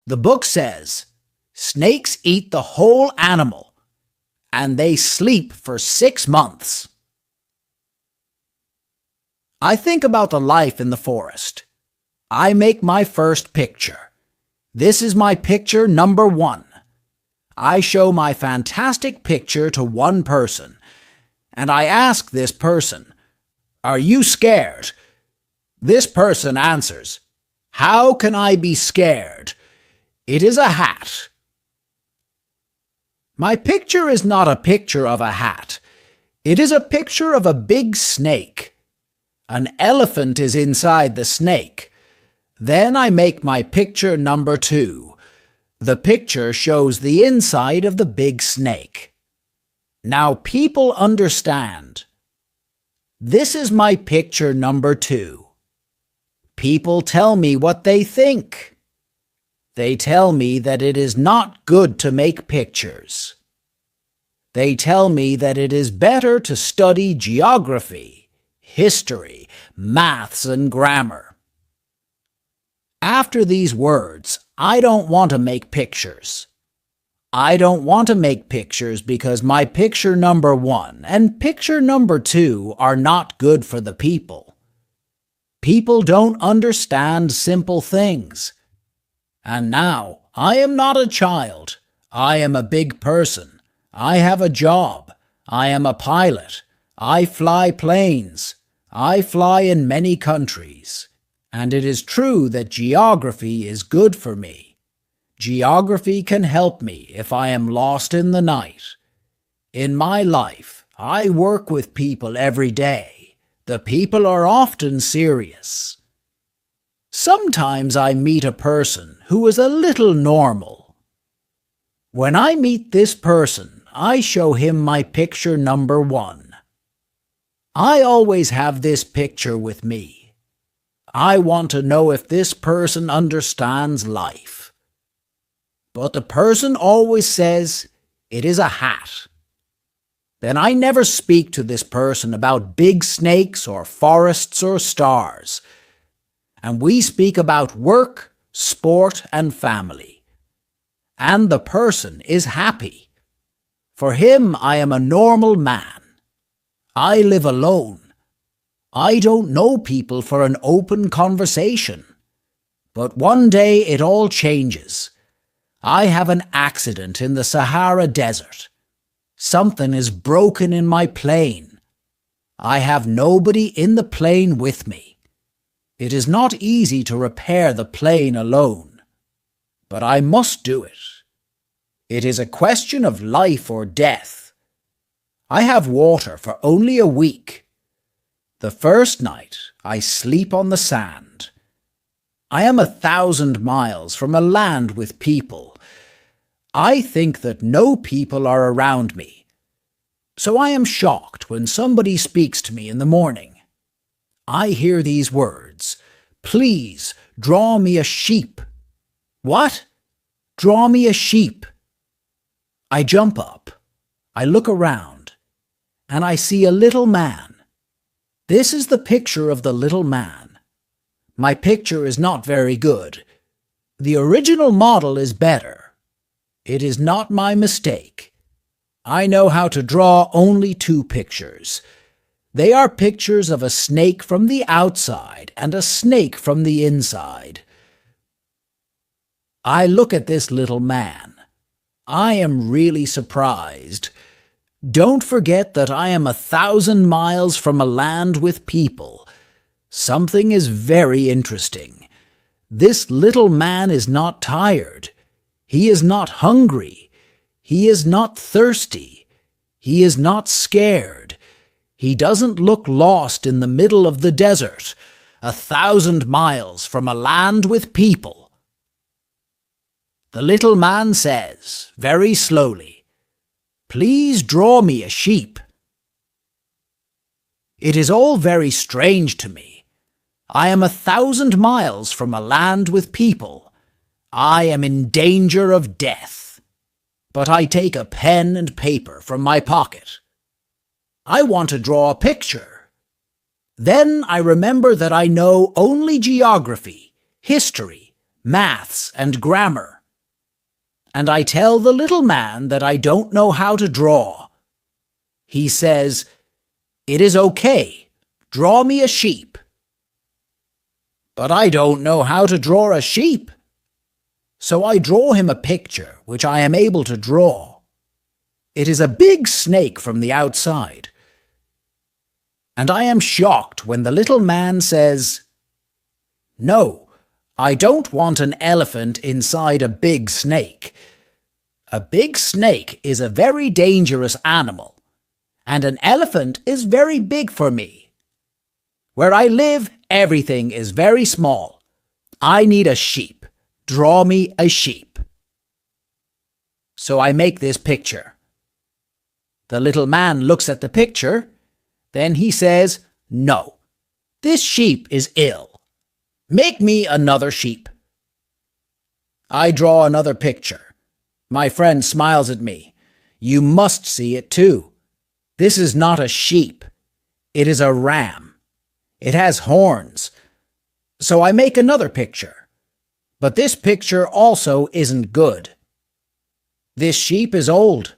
The book says, snakes eat the whole animal, and they sleep for 6 months. I think about the life in the forest. I make my first picture. This is my picture number 1. I show my fantastic picture to one person, and I ask this person, "Are you scared?" This person answers, "How can I be scared? It is a hat." My picture is not a picture of a hat. It is a picture of a big snake. An elephant is inside the snake. Then I make my picture number 2. The picture shows the inside of the big snake. Now people understand. This is my picture number 2. People tell me what they think. They tell me that it is not good to make pictures. They tell me that it is better to study geography, history, maths, and grammar. After these words, I don't want to make pictures. I don't want to make pictures because my picture number 1 and picture number 2 are not good for the people. People don't understand simple things. And now, I am not a child. I am a big person. I have a job. I am a pilot. I fly planes. I fly in many countries. And it is true that geography is good for me. Geography can help me if I am lost in the night. In my life, I work with people every day. The people are often serious. Sometimes I meet a person who is a little normal. When I meet this person, I show him my picture number 1. I always have this picture with me. I want to know if this person understands life. But the person always says, "It is a hat." Then I never speak to this person about big snakes or forests or stars. And we speak about work, sport, and family. And the person is happy. For him, I am a normal man. I live alone. I don't know people for an open conversation. But one day it all changes. I have an accident in the Sahara Desert. Something is broken in my plane. I have nobody in the plane with me. It is not easy to repair the plane alone. But I must do it. It is a question of life or death. I have water for only a week. The first night, I sleep on the sand. I am 1,000 miles from a land with people. I think that no people are around me. So I am shocked when somebody speaks to me in the morning. I hear these words, "Please, draw me a sheep." What? Draw me a sheep. I jump up. I look around, and I see a little man. This is the picture of the little man. My picture is not very good. The original model is better. It is not my mistake. I know how to draw only 2 pictures. They are pictures of a snake from the outside and a snake from the inside. I look at this little man. I am really surprised. Don't forget that I am 1,000 miles from a land with people. Something is very interesting. This little man is not tired. He is not hungry. He is not thirsty. He is not scared. He doesn't look lost in the middle of the desert, 1,000 miles from a land with people. The little man says, very slowly, "Please draw me a sheep." It is all very strange to me. I am 1,000 miles from a land with people. I am in danger of death. But I take a pen and paper from my pocket. I want to draw a picture. Then I remember that I know only geography, history, maths, and grammar. and I tell the little man that I don't know how to draw. He says, "It is okay. Draw me a sheep." But I don't know how to draw a sheep. So I draw him a picture which I am able to draw. It is a big snake from the outside. And I am shocked when the little man says, "No, I don't want an elephant inside a big snake. A big snake is a very dangerous animal, and an elephant is very big for me. Where I live, everything is very small. I need a sheep. Draw me a sheep." So I make this picture. The little man looks at the picture. Then he says, "No, this sheep is ill. Make me another sheep." I draw another picture. My friend smiles at me. "You must see it too. This is not a sheep. It is a ram. It has horns." So I make another picture. But this picture also isn't good. This sheep is old.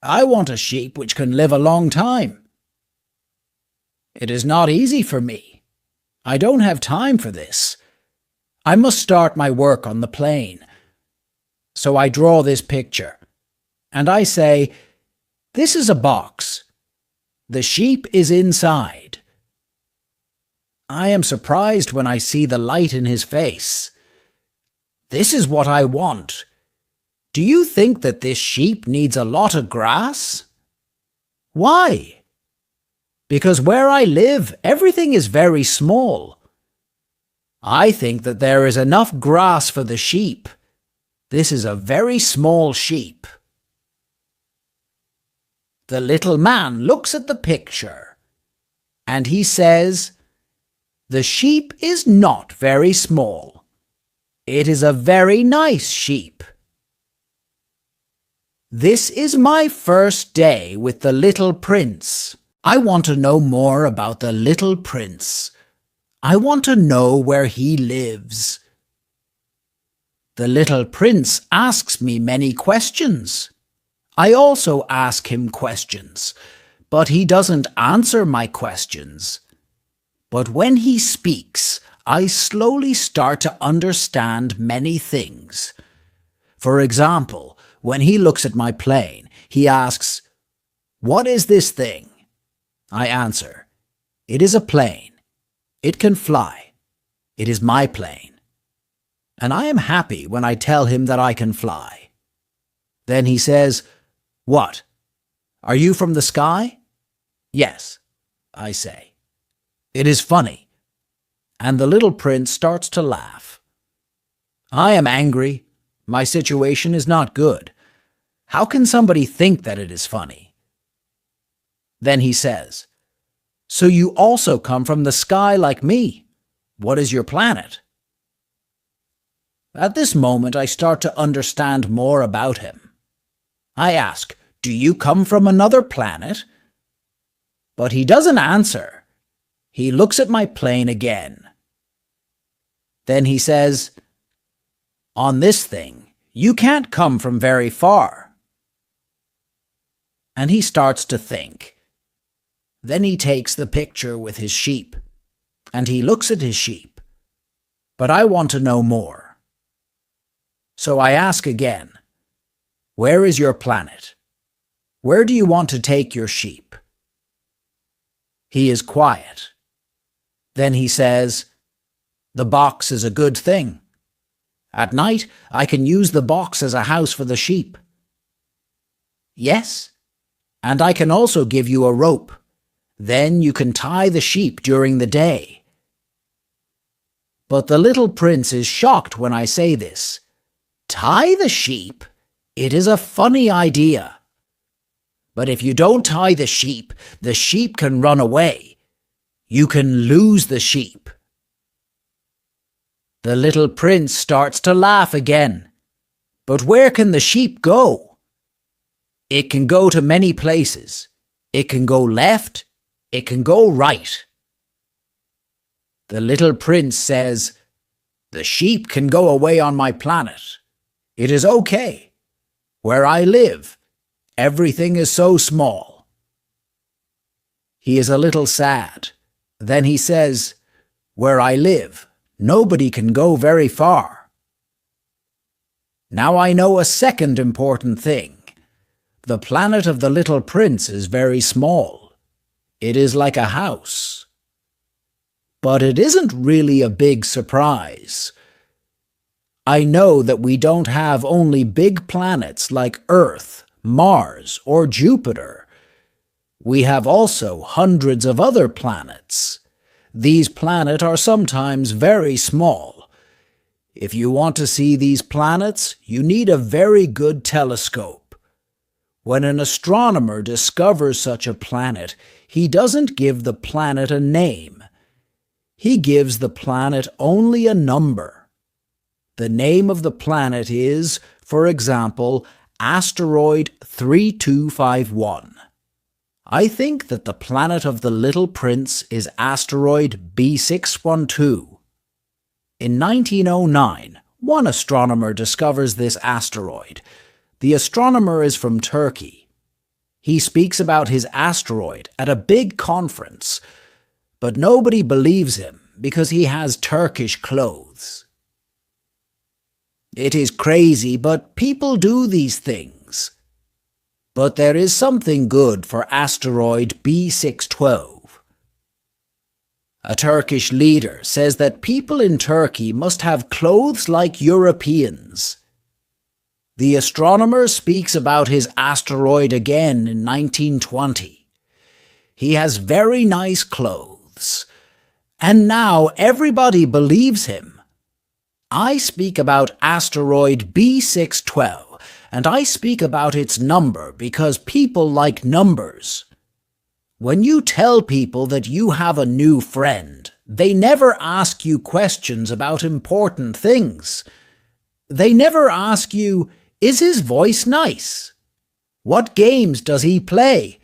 I want a sheep which can live a long time. It is not easy for me. I don't have time for this. I must start my work on the plane. So I draw this picture, and I say, "This is a box. The sheep is inside." I am surprised when I see the light in his face. "This is what I want. Do you think that this sheep needs a lot of grass?" "Why?" "Because where I live, everything is very small. I think that there is enough grass for the sheep. This is a very small sheep." The little man looks at the picture, and he says, "The sheep is not very small. It is a very nice sheep." This is my first day with the little prince. I want to know more about the little prince. I want to know where he lives. The little prince asks me many questions. I also ask him questions, but he doesn't answer my questions. But when he speaks, I slowly start to understand many things. For example, when he looks at my plane, he asks, "What is this thing?" I answer, "It is a plane. It can fly. It is my plane." And I am happy when I tell him that I can fly. Then he says, "What? Are you from the sky?" "Yes," I say. It is funny. And the little prince starts to laugh. I am angry. My situation is not good. How can somebody think that it is funny? Then he says, "So you also come from the sky like me. What is your planet?" At this moment, I start to understand more about him. I ask, "Do you come from another planet?" But he doesn't answer. He looks at my plane again. Then he says, "On this thing, you can't come from very far." And he starts to think. Then he takes the picture with his sheep, and he looks at his sheep. But I want to know more. So I ask again, "Where is your planet? Where do you want to take your sheep?" He is quiet. Then he says, "The box is a good thing. At night, I can use the box as a house for the sheep." "Yes, and I can also give you a rope. Then you can tie the sheep during the day." But the little prince is shocked when I say this. Tie the sheep? It is a funny idea. But if you don't tie the sheep can run away. You can lose the sheep. The little prince starts to laugh again. But where can the sheep go? It can go to many places. It can go left. It can go right. The little prince says, "The sheep can go away on my planet. It is okay. Where I live, everything is so small. He is a little sad. Then he says, where I live, nobody can go very far. Now I know a second important thing. The planet of the little prince is very small. It is like a house. But it isn't really a big surprise. I know that we don't have only big planets like Earth, Mars, or Jupiter. We have also hundreds of other planets. These planets are sometimes very small. If you want to see these planets, you need a very good telescope. When an astronomer discovers such a planet, he doesn't give the planet a name. He gives the planet only a number. The name of the planet is, for example, Asteroid 3251. I think that the planet of the little prince is Asteroid B612. In 1909, one astronomer discovers this asteroid. The astronomer is from Turkey. He speaks about his asteroid at a big conference, but nobody believes him because he has Turkish clothes. It is crazy, but people do these things. But there is something good for Asteroid B612. A Turkish leader says that people in Turkey must have clothes like Europeans. The astronomer speaks about his asteroid again in 1920. He has very nice clothes. And now everybody believes him. I speak about Asteroid B612, and I speak about its number because people like numbers. When you tell people that you have a new friend, they never ask you questions about important things. They never ask you, is his voice nice? What games does he play?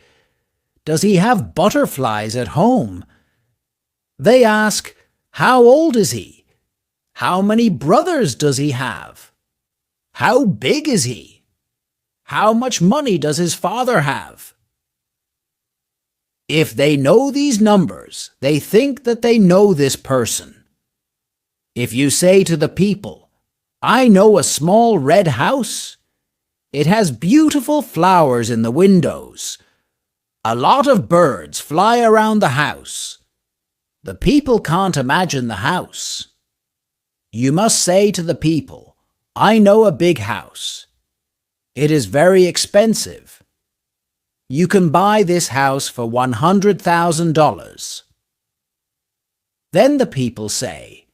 Does he have butterflies at home? They ask, how old is he? How many brothers does he have? How big is he? How much money does his father have? If they know these numbers, they think that they know this person. If you say to the people, I know a small red house. It has beautiful flowers in the windows. A lot of birds fly around the house. The people can't imagine the house. You must say to the people, I know a big house. It is very expensive. You can buy this house for $100,000. Then the people say,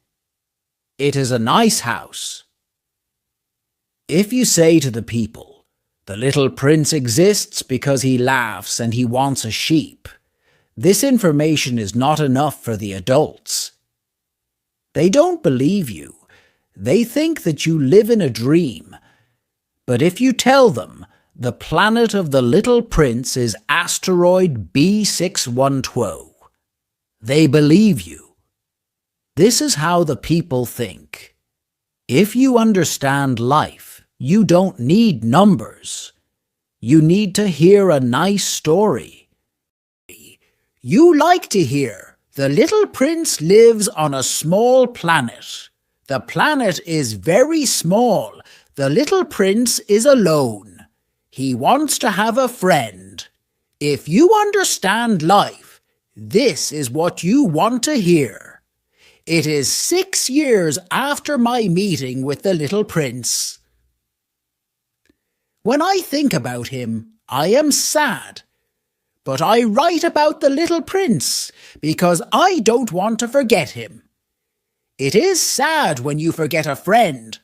it is a nice house. If you say to the people, the little prince exists because he laughs and he wants a sheep, this information is not enough for the adults. They don't believe you. They think that you live in a dream. But if you tell them the planet of the little prince is Asteroid B612, they believe you. This is how the people think. If you understand life, you don't need numbers. You need to hear a nice story. You like to hear, the little prince lives on a small planet. The planet is very small. The little prince is alone. He wants to have a friend. If you understand life, this is what you want to hear. It is 6 years after my meeting with the little prince. When I think about him, I am sad. But I write about the little prince because I don't want to forget him. It is sad when you forget a friend.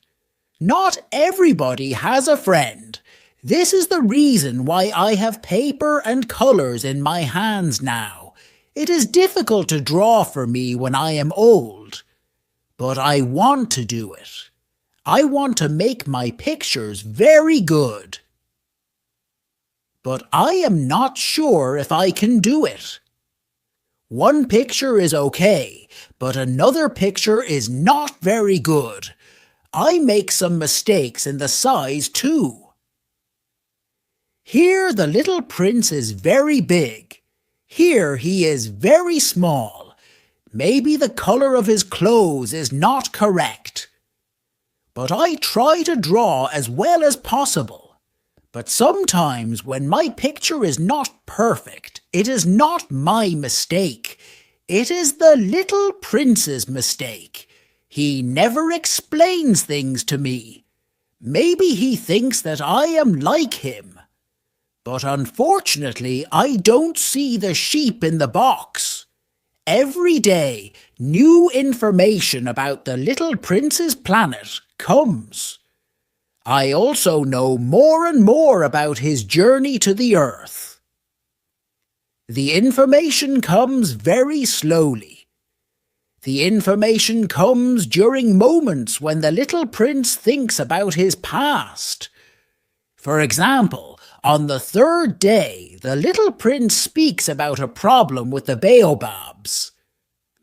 Not everybody has a friend. This is the reason why I have paper and colors in my hands now. It is difficult to draw for me when I am old. But I want to do it. I want to make my pictures very good. But I am not sure if I can do it. One picture is okay, but another picture is not very good. I make some mistakes in the size too. Here the little prince is very big. Here he is very small. Maybe the color of his clothes is not correct. But I try to draw as well as possible. But sometimes when my picture is not perfect, it is not my mistake. It is the little prince's mistake. He never explains things to me. Maybe he thinks that I am like him. But unfortunately, I don't see the sheep in the box. Every day, new information about the little prince's planet comes. I also know more and more about his journey to the Earth. The information comes very slowly. The information comes during moments when the little prince thinks about his past. For example, on the third day, the little prince speaks about a problem with the baobabs.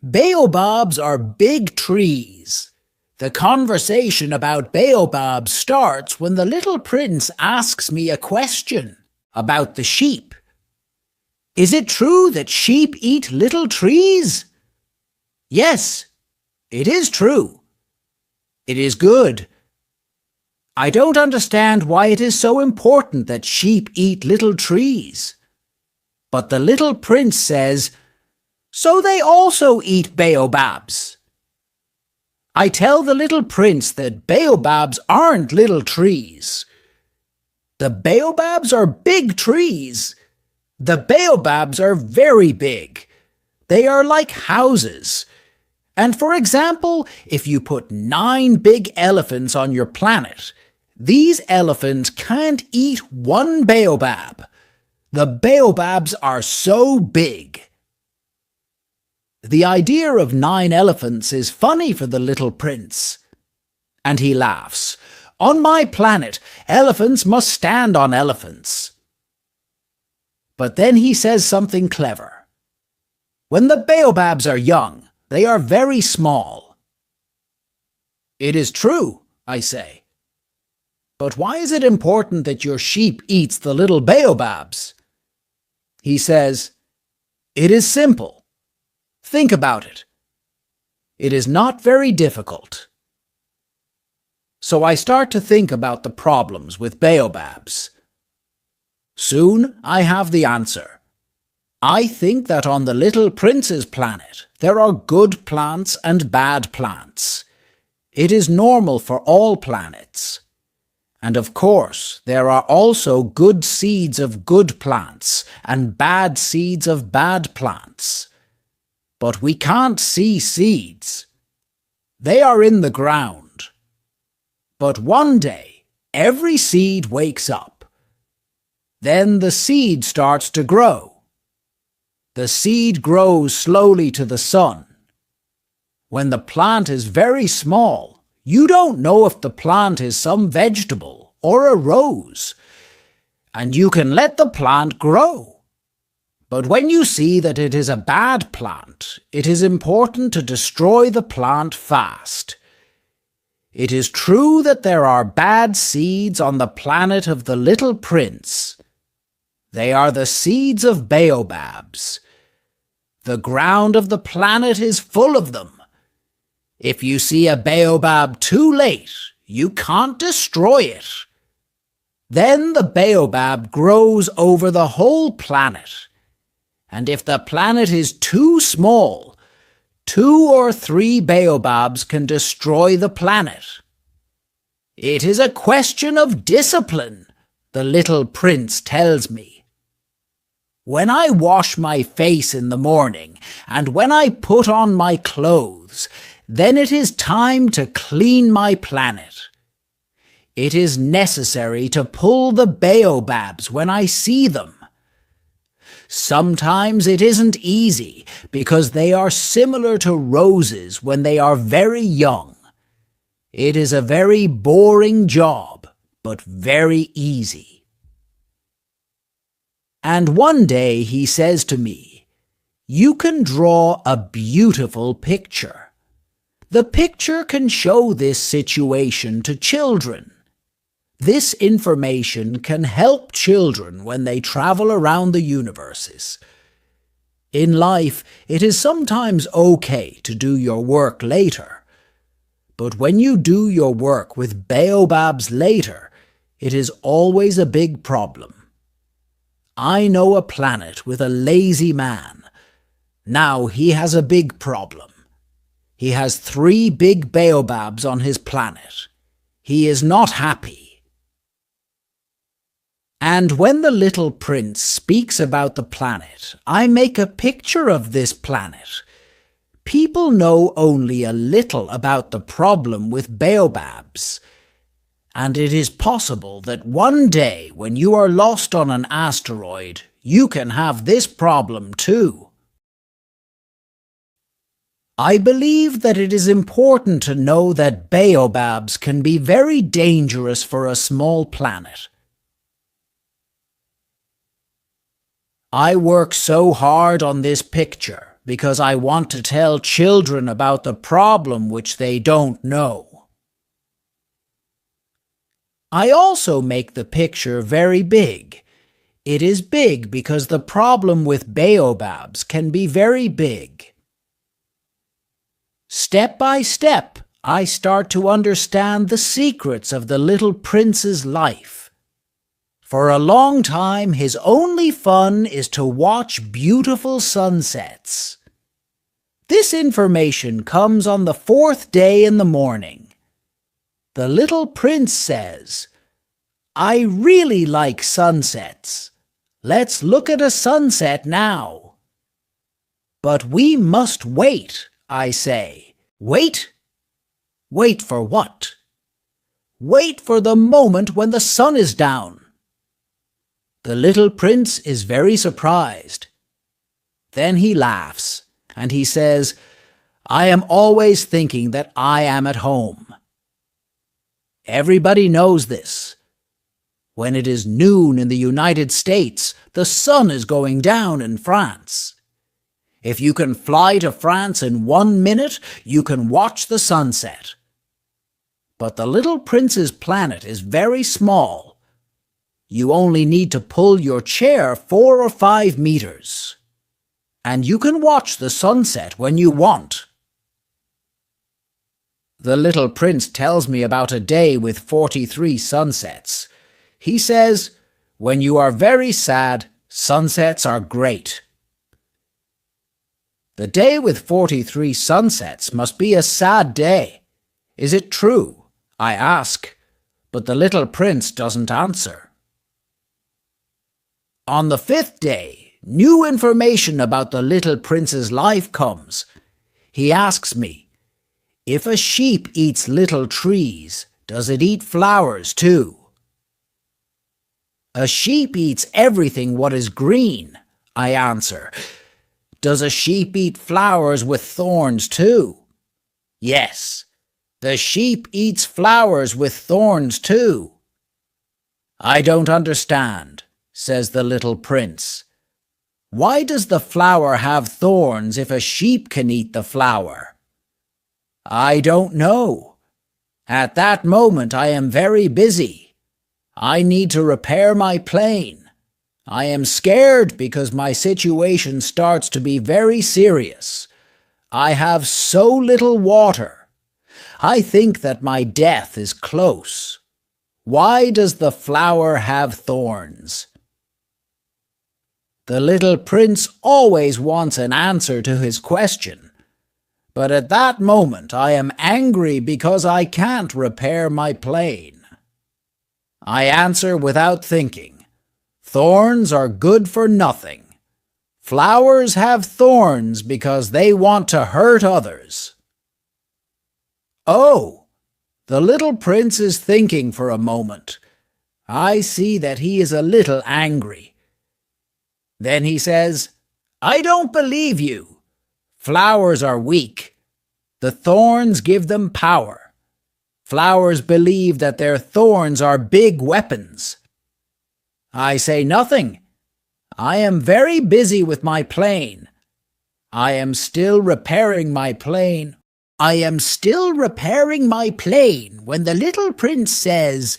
Baobabs are big trees. The conversation about baobabs starts when the little prince asks me a question about the sheep. Is it true that sheep eat little trees? Yes, it is true. It is good. I don't understand why it is so important that sheep eat little trees. But the little prince says, so they also eat baobabs. I tell the little prince that baobabs aren't little trees. The baobabs are big trees. The baobabs are very big. They are like houses. And for example, if you put 9 big elephants on your planet, these elephants can't eat one baobab. The baobabs are so big. The idea of 9 elephants is funny for the little prince. And he laughs. On my planet, elephants must stand on elephants. But then he says something clever. When the baobabs are young, they are very small. It is true, I say. But why is it important that your sheep eats the little baobabs? He says, it is simple. Think about it. It is not very difficult. So I start to think about the problems with baobabs. Soon I have the answer. I think that on the little prince's planet there are good plants and bad plants. It is normal for all planets. And of course, there are also good seeds of good plants and bad seeds of bad plants. But we can't see seeds. They are in the ground. But one day, every seed wakes up. Then the seed starts to grow. The seed grows slowly to the sun. When the plant is very small, you don't know if the plant is some vegetable or a rose, and you can let the plant grow. But when you see that it is a bad plant, it is important to destroy the plant fast. It is true that there are bad seeds on the planet of the little prince. They are the seeds of baobabs. The ground of the planet is full of them. If you see a baobab too late, you can't destroy it. Then the baobab grows over the whole planet. And if the planet is too small, 2 or 3 baobabs can destroy the planet. It is a question of discipline, the little prince tells me. When I wash my face in the morning, and when I put on my clothes, then it is time to clean my planet. It is necessary to pull the baobabs when I see them. Sometimes it isn't easy because they are similar to roses when they are very young. It is a very boring job, but very easy. And one day he says to me, "You can draw a beautiful picture. The picture can show this situation to children. This information can help children when they travel around the universes. In life, it is sometimes okay to do your work later. But when you do your work with baobabs later, it is always a big problem. I know a planet with a lazy man. Now he has a big problem. He has 3 big baobabs on his planet. He is not happy. And when the little prince speaks about the planet, I make a picture of this planet. People know only a little about the problem with baobabs. And it is possible that one day when you are lost on an asteroid, you can have this problem too. I believe that it is important to know that baobabs can be very dangerous for a small planet. I work so hard on this picture because I want to tell children about the problem which they don't know. I also make the picture very big. It is big because the problem with baobabs can be very big. Step by step, I start to understand the secrets of the little prince's life. For a long time, his only fun is to watch beautiful sunsets. This information comes on the 4th day in the morning. The little prince says, "I really like sunsets. Let's look at a sunset now." "But we must wait," I say. "Wait? Wait for what?" "Wait for the moment when the sun is down." The little prince is very surprised. Then he laughs, and he says, "I am always thinking that I am at home." Everybody knows this. When it is noon in the United States, the sun is going down in France. If you can fly to France in 1 minute, you can watch the sunset. But the little prince's planet is very small. You only need to pull your chair 4 or 5 meters. And you can watch the sunset when you want. The little prince tells me about a day with 43 sunsets. He says, "When you are very sad, sunsets are great." The day with 43 sunsets must be a sad day. Is it true? I ask, but the little prince doesn't answer. On the 5th day, new information about the little prince's life comes. He asks me, "If a sheep eats little trees, does it eat flowers too?" "A sheep eats everything what is green," I answer. "Does a sheep eat flowers with thorns too?" "Yes, the sheep eats flowers with thorns too." "I don't understand," says the little prince. "Why does the flower have thorns if a sheep can eat the flower?" "I don't know. At that moment I am very busy. I need to repair my plane. I am scared because my situation starts to be very serious. I have so little water. I think that my death is close. Why does the flower have thorns?" The little prince always wants an answer to his question. But at that moment I am angry because I can't repair my plane. I answer without thinking. Thorns are good for nothing. Flowers have thorns because they want to hurt others. Oh, the little prince is thinking for a moment. I see that he is a little angry. Then he says, "I don't believe you. Flowers are weak. The thorns give them power. Flowers believe that their thorns are big weapons." I say nothing. I am very busy with my plane. I am still repairing my plane. When the little prince says,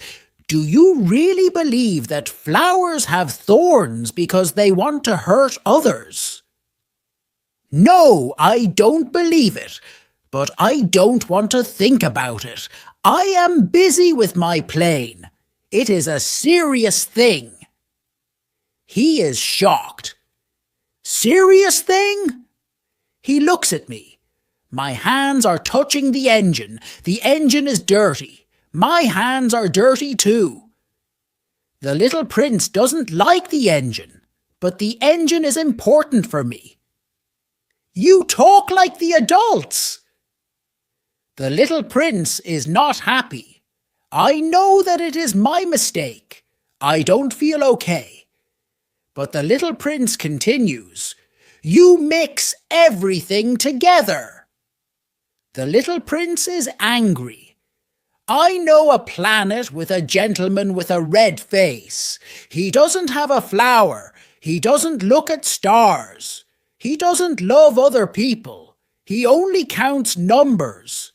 Do you really believe that flowers have thorns because they want to hurt others? No, I don't believe it, but I don't want to think about it. I am busy with my plane. It is a serious thing. He is shocked. Serious thing? He looks at me. My hands are touching the engine. The engine is dirty. My hands are dirty too. The little prince doesn't like the engine, but the engine is important for me. You talk like the adults. The little prince is not happy. I know that it is my mistake. I don't feel okay. But the little prince continues, You mix everything together. The little prince is angry. I know a planet with a gentleman with a red face. He doesn't have a flower. He doesn't look at stars. He doesn't love other people. He only counts numbers.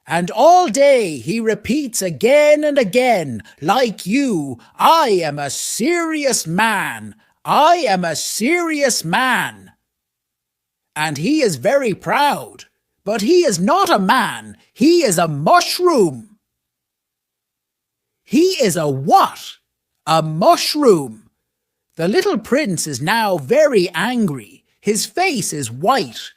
And all day he repeats again and again, like you, I am a serious man. I am a serious man. And he is very proud. But he is not a man. He is a mushroom. He is a what? A mushroom. The little prince is now very angry. His face is white.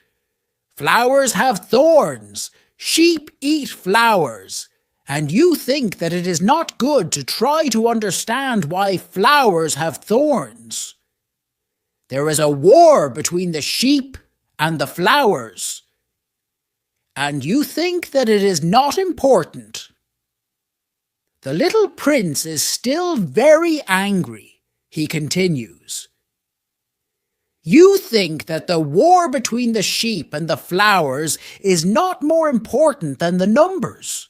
Flowers have thorns. Sheep eat flowers. And you think that it is not good to try to understand why flowers have thorns. There is a war between the sheep and the flowers. And you think that it is not important. The little prince is still very angry. He continues. You think that the war between the sheep and the flowers is not more important than the numbers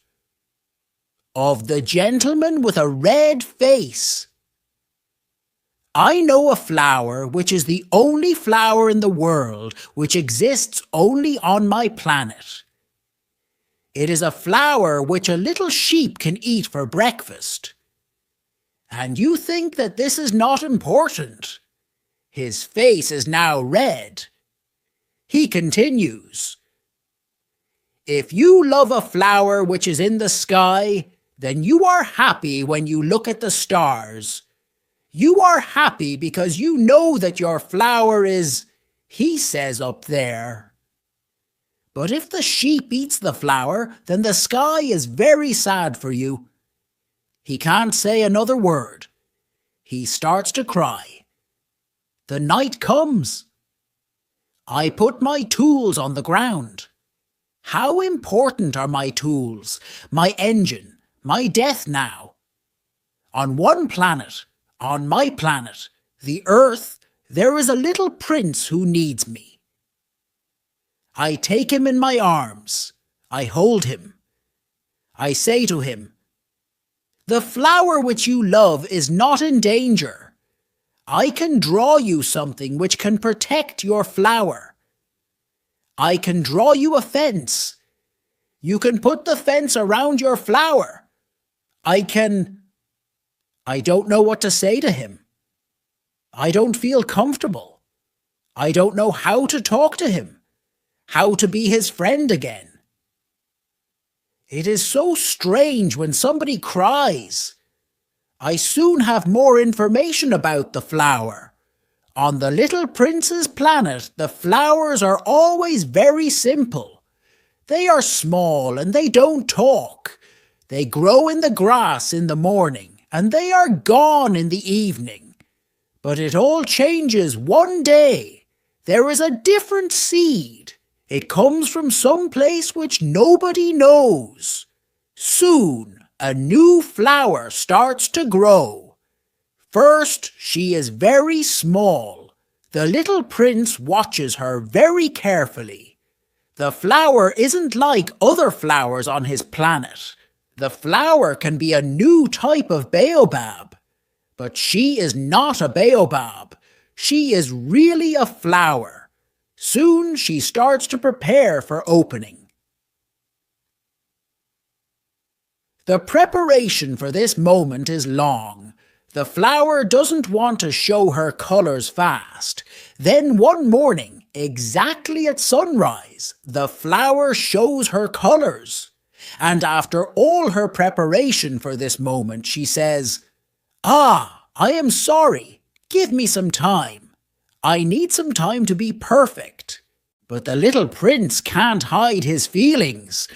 of the gentleman with a red face. I know a flower which is the only flower in the world which exists only on my planet. It is a flower which a little sheep can eat for breakfast. And you think that this is not important. His face is now red. He continues. If you love a flower which is in the sky, then you are happy when you look at the stars. You are happy because you know that your flower is, he says up there. But if the sheep eats the flower, then the sky is very sad for you. He can't say another word. He starts to cry. The night comes. I put my tools on the ground. How important are my tools, my engine, my death now? On one planet, on my planet, the Earth, there is a little prince who needs me. I take him in my arms. I hold him. I say to him, The flower which you love is not in danger. I can draw you something which can protect your flower. I can draw you a fence. You can put the fence around your flower. I don't know what to say to him. I don't feel comfortable. I don't know how to talk to him, how to be his friend again. It is so strange when somebody cries. I soon have more information about the flower. On the little prince's planet, the flowers are always very simple. They are small and they don't talk. They grow in the grass in the morning and they are gone in the evening. But it all changes one day. There is a different seed. It comes from some place which nobody knows. Soon, a new flower starts to grow. First, she is very small. The little prince watches her very carefully. The flower isn't like other flowers on his planet. The flower can be a new type of baobab. But she is not a baobab. She is really a flower. Soon she starts to prepare for opening. The preparation for this moment is long. The flower doesn't want to show her colours fast. Then one morning, exactly at sunrise, the flower shows her colours. And after all her preparation for this moment, she says, "Ah, I am sorry. Give me some time. I need some time to be perfect." But the little prince can't hide his feelings.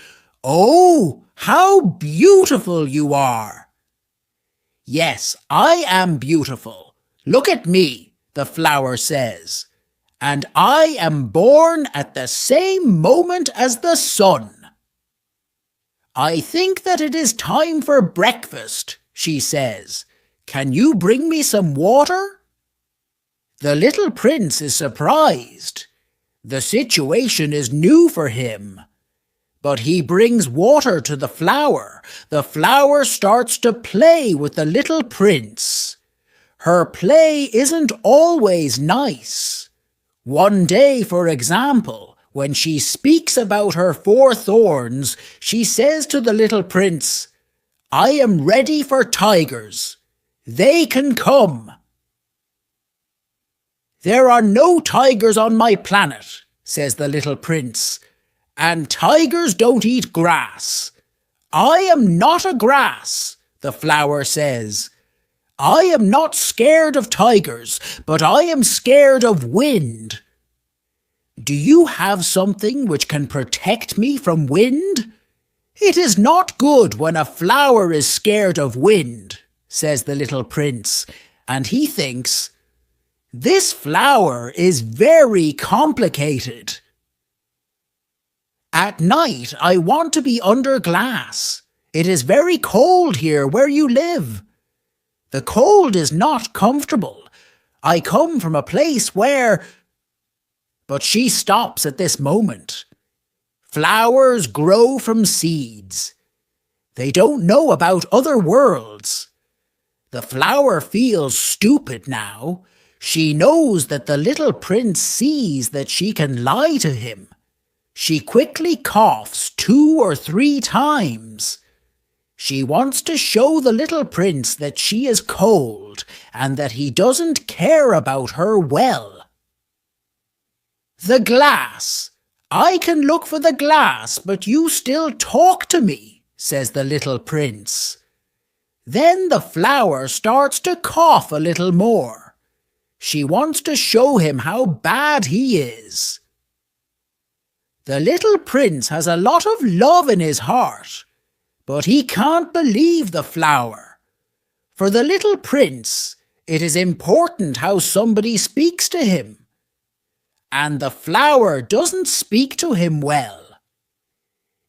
"Oh, how beautiful you are!" "Yes, I am beautiful. Look at me," the flower says. "And I am born at the same moment as the sun." "I think that it is time for breakfast," she says. "Can you bring me some water?" The little prince is surprised. The situation is new for him. But he brings water to the flower. The flower starts to play with the little prince. Her play isn't always nice. One day, for example, when she speaks about her 4 thorns, she says to the little prince, "I am ready for tigers. They can come." "There are no tigers on my planet," says the little prince, "and tigers don't eat grass." "I am not a grass," the flower says. "I am not scared of tigers, but I am scared of wind." "Do you have something which can protect me from wind?" "It is not good when a flower is scared of wind," says the little prince, and he thinks, "This flower is very complicated. At night I want to be under glass. It is very cold here where you live. The cold is not comfortable. I come from a place where—" But she stops at this moment. Flowers grow from seeds. They don't know about other worlds. The flower feels stupid now. She knows that the little prince sees that she can lie to him. She quickly coughs 2 or 3 times. She wants to show the little prince that she is cold and that he doesn't care about her well. "The glass. I can look for the glass, but you still talk to me," says the little prince. Then the flower starts to cough a little more. She wants to show him how bad he is. The little prince has a lot of love in his heart, but he can't believe the flower. For the little prince, it is important how somebody speaks to him. And the flower doesn't speak to him well.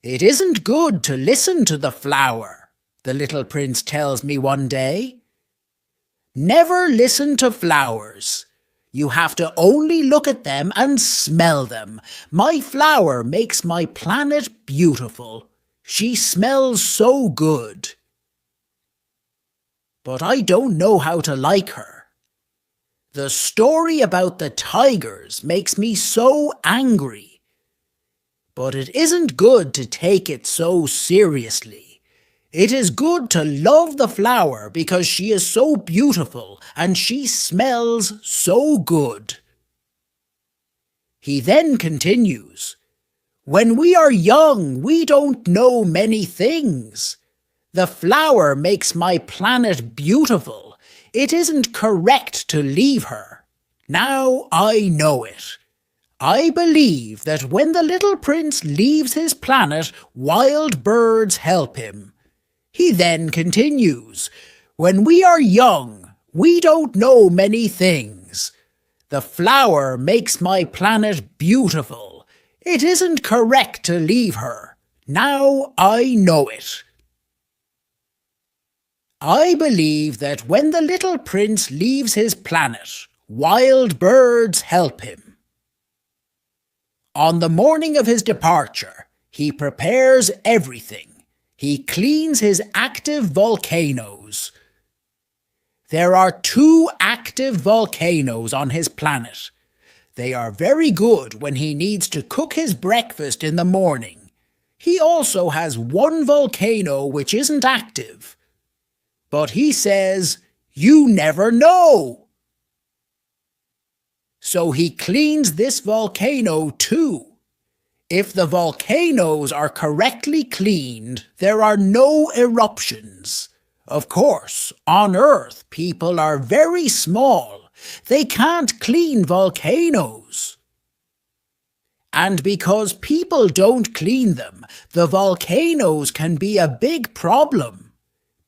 "It isn't good to listen to the flower," the little prince tells me one day. "Never listen to flowers. You have to only look at them and smell them. My flower makes my planet beautiful. She smells so good." But I don't know how to like her. The story about the tigers makes me so angry. But it isn't good to take it so seriously. It is good to love the flower because she is so beautiful and she smells so good. He then continues, "When we are young, we don't know many things. The flower makes my planet beautiful. It isn't correct to leave her. Now I know it. I believe that when the little prince leaves his planet, wild birds help him." He then continues, "When we are young, we don't know many things. The flower makes my planet beautiful. It isn't correct to leave her. Now I know it. I believe that when the little prince leaves his planet, wild birds help him. On the morning of his departure, he prepares everything. He cleans his active volcanoes. There are 2 active volcanoes on his planet. They are very good when he needs to cook his breakfast in the morning. He also has one volcano which isn't active. But he says, you never know. So he cleans this volcano too. If the volcanoes are correctly cleaned, there are no eruptions. Of course, on Earth, people are very small. They can't clean volcanoes. And because people don't clean them, the volcanoes can be a big problem.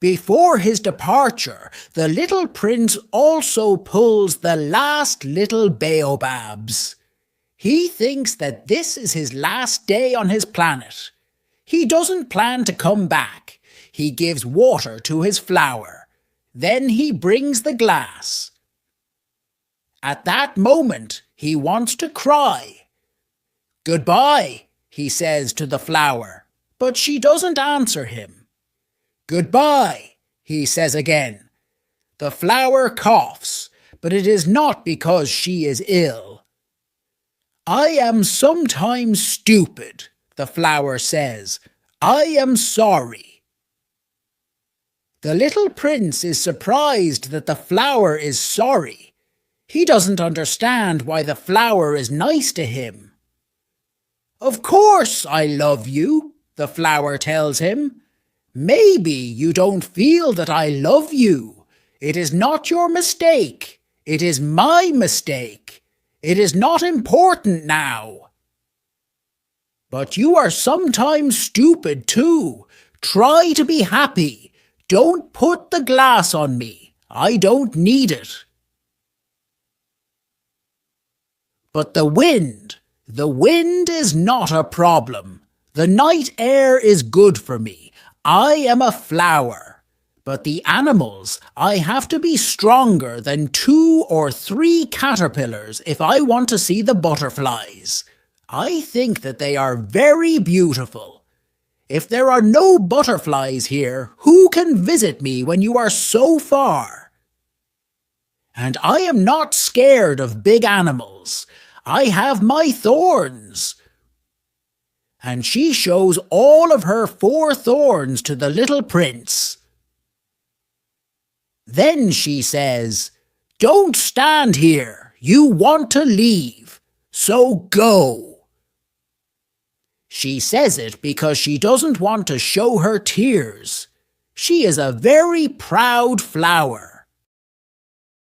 Before his departure, the little prince also pulls the last little baobabs. He thinks that this is his last day on his planet. He doesn't plan to come back. He gives water to his flower. Then he brings the glass. At that moment, he wants to cry. Goodbye, he says to the flower, but she doesn't answer him. Goodbye, he says again. The flower coughs, but it is not because she is ill. I am sometimes stupid, the flower says. I am sorry. The little prince is surprised that the flower is sorry. He doesn't understand why the flower is nice to him. Of course I love you, the flower tells him. Maybe you don't feel that I love you. It is not your mistake. It is my mistake. It is not important now. But you are sometimes stupid too. Try to be happy. Don't put the glass on me. I don't need it. But the wind is not a problem. The night air is good for me. I am a flower. But the animals, I have to be stronger than 2 or 3 caterpillars if I want to see the butterflies. I think that they are very beautiful. If there are no butterflies here, who can visit me when you are so far? And I am not scared of big animals. I have my thorns. And she shows all of her 4 thorns to the little prince. Then she says, "Don't stand here. You want to leave. So go." She says it because she doesn't want to show her tears. She is a very proud flower.